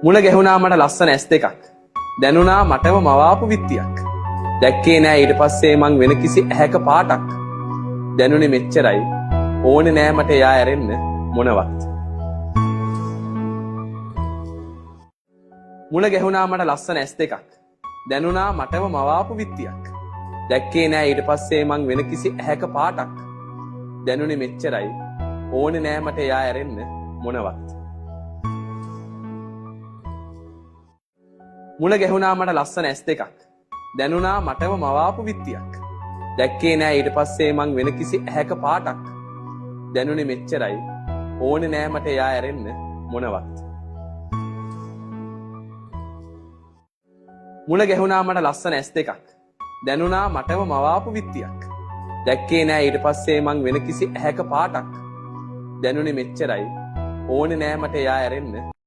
මුණ ගැහුණා මට ලස්සන ඇස් දෙකක්. දැනුණා මටම මවාපු විත්තියක්. දැක්කේ නෑ ඊට පස්සේ මං වෙන කිසි ඇහැක පාටක්. දැනුනේ මෙච්චරයි. ඕනේ නෑ මට එයා ඇරෙන්න මොනවත්. මුණ ගැහුණා මට ලස්සන ඇස් දෙකක්. දැනුණා මටම මවාපු විත්තියක්. දැක්කේ නෑ ඊට පස්සේ මං වෙන කිසි ඇහැක පාටක්. දැනුනේ මෙච්චරයි. ඕනේ නෑ මට එයා ඇරෙන්න මොනවත්. මුණ ගැහුණා මට ලස්සන ඇස් දෙකක්. දැනුණා මටම මවාපු විත්තියක්. දැක්කේ නෑ ඊට පස්සේ මං වෙන කිසි ඇහැක පාටක්. දැනුනේ මෙච්චරයි. ඕනේ නෑ මට එයා ඇරෙන්න මොනවත්. මුණ ගැහුණා මට ලස්සන ඇස් දෙකක්. දැනුණා මටම මවාපු විත්තියක්. දැක්කේ නෑ ඊට පස්සේ මං වෙන කිසි ඇහැක පාටක්. දැනුනේ මෙච්චරයි. ඕනේ නෑ මට එයා ඇරෙන්න